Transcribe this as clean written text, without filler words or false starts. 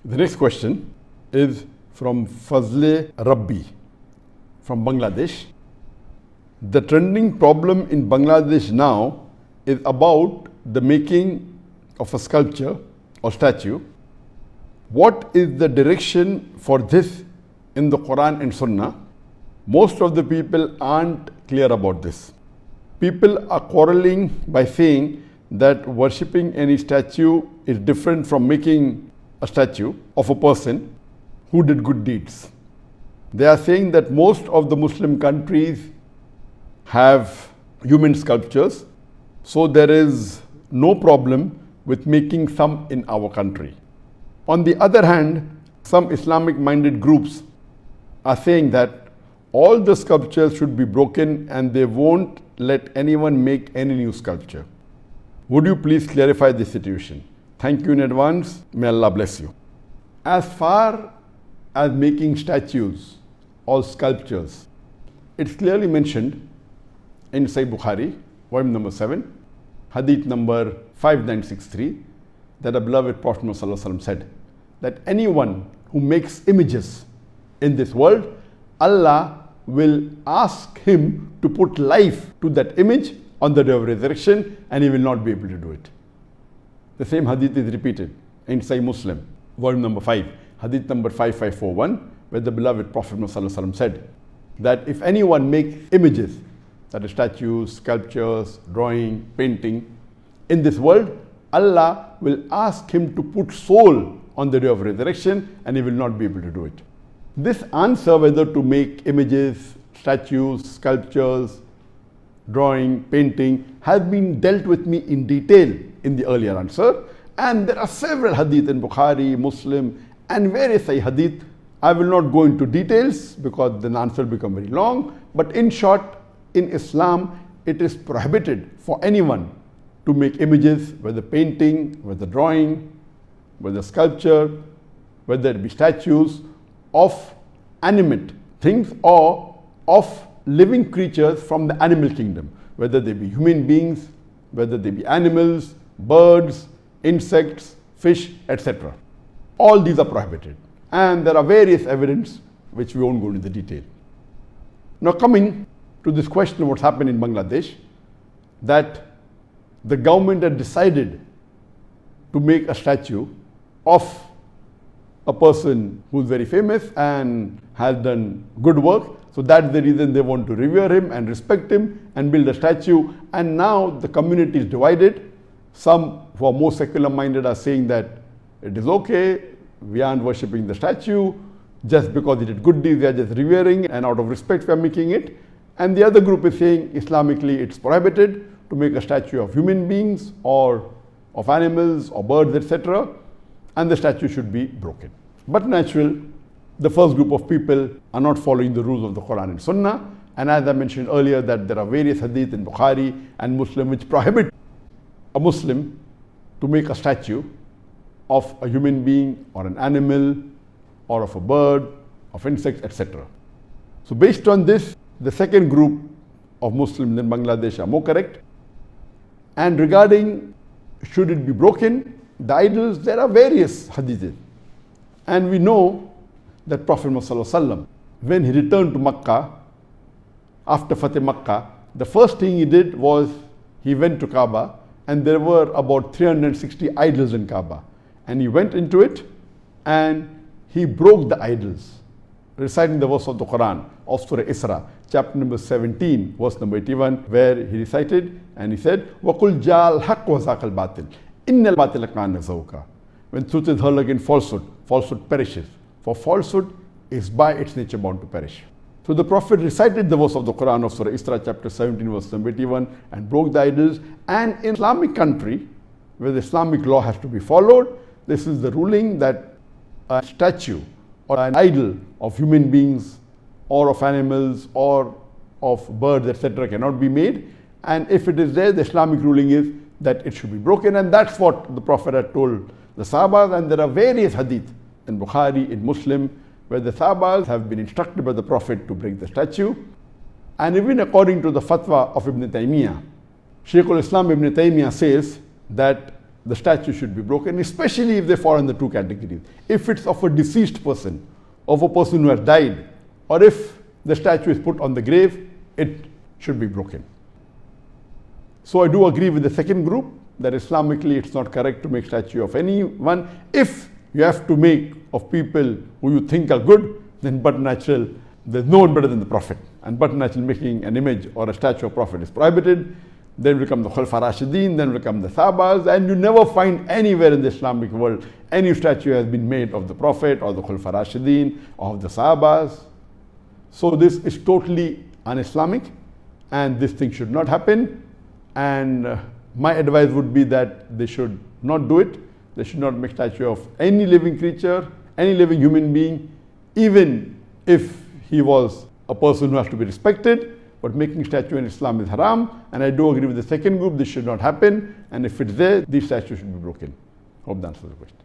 The next question is from Fazle Rabbi from Bangladesh. The trending problem in Bangladesh now is about the making of a sculpture or statue. What is the direction for this in the Quran and Sunnah? Most of the people aren't clear about this. People are quarreling by saying that worshipping any statue is different from making a statue of a person who did good deeds. They are saying that most of the Muslim countries have human sculptures, so there is no problem with making some in our country. On the other hand, some Islamic-minded groups are saying that all the sculptures should be broken and they won't let anyone make any new sculpture. Would you please clarify this situation? Thank you in advance. May Allah bless you. As far as making statues or sculptures, it's clearly mentioned in Sahih Bukhari, volume number 7, hadith number 5963, that the beloved Prophet ﷺ said that anyone who makes images in this world, Allah will ask him to put life to that image on the day of resurrection, and he will not be able to do it. The same hadith is repeated in Sahih Muslim, volume number 5, hadith number 5541, where the beloved Prophet ﷺ said that if anyone makes images, that is statues, sculptures, drawing, painting, in this world, Allah will ask him to put soul on the day of resurrection, and he will not be able to do it. This answer, whether to make images, statues, sculptures, drawing, painting, has been dealt with me in detail in the earlier answer, and there are several hadith in Bukhari, Muslim, and various hadith. I will not go into details because the answer will become very long, but in short, in Islam, it is prohibited for anyone to make images, whether painting, whether drawing, whether sculpture, whether it be statues of animate things or of living creatures from the animal kingdom, whether they be human beings, whether they be animals, birds, insects, fish, etc. All these are prohibited. And there are various evidence which we won't go into the detail. Now coming to this question of what's happened in Bangladesh, that the government had decided to make a statue of a person who's very famous and has done good work. So that's the reason they want to revere him and respect him and build a statue. And now the community is divided. Some who are more secular minded are saying that it is okay, we aren't worshipping the statue, just because he did good deeds, they are just revering, and out of respect we are making it. And the other group is saying Islamically it's prohibited to make a statue of human beings or of animals or birds, etc. and the statue should be broken. But natural, the first group of people are not following the rules of the Quran and Sunnah, and as I mentioned earlier that there are various hadith in Bukhari and Muslim which prohibit a Muslim to make a statue of a human being or an animal or of a bird, of insects, etc. So based on this, the second group of Muslims in Bangladesh are more correct. And regarding should it be broken, the idols, there are various hadiths. And we know that Prophet ﷺ, when he returned to Makkah, after Fateh Makkah, the first thing he did was he went to Kaaba, and there were about 360 idols in Kaaba. And he went into it and he broke the idols, reciting the verse of the Quran of Surah Isra, chapter number 17, verse number 81, where he recited and he said, وَقُلْ جَاءَ الْحَقُّ وَزَاقَ الْبَاطِلِ إِنَّ الْبَاطِلَ كَانَ زَهُوقًا. When truth is heard against falsehood, falsehood perishes. For falsehood is by its nature bound to perish. So the Prophet recited the verse of the Quran of Surah Isra, chapter 17, verse number 81, and broke the idols. And in Islamic country, where the Islamic law has to be followed, this is the ruling that a statue or an idol of human beings or of animals or of birds, etc. cannot be made. And if it is there, the Islamic ruling is that it should be broken. And that's what the Prophet had told the Sahabas. And there are various hadith in Bukhari, in Muslim, where the Sahabas have been instructed by the Prophet to break the statue. And even according to the fatwa of Ibn Taymiyyah, Shaykh al-Islam Ibn Taymiyyah says that the statue should be broken, especially if they fall in the two categories. If it's of a deceased person, of a person who has died, or if the statue is put on the grave, it should be broken. So I do agree with the second group that Islamically it's not correct to make statue of anyone. If you have to make of people who you think are good, then but natural, there's no one better than the Prophet. And but natural making an image or a statue of Prophet is prohibited. Then will come the Khulafa Rashidin, then will come the Sahabas, and you never find anywhere in the Islamic world any statue has been made of the Prophet or the Khulafa Rashidin or of the Sahabas. So this is totally un-Islamic, and this thing should not happen. And my advice would be that they should not do it. They should not make statue of any living creature, any living human being, even if he was a person who has to be respected. But making statue in Islam is haram, and I do agree with the second group, this should not happen, and if it's there, these statues should be broken. Hope that answers the question.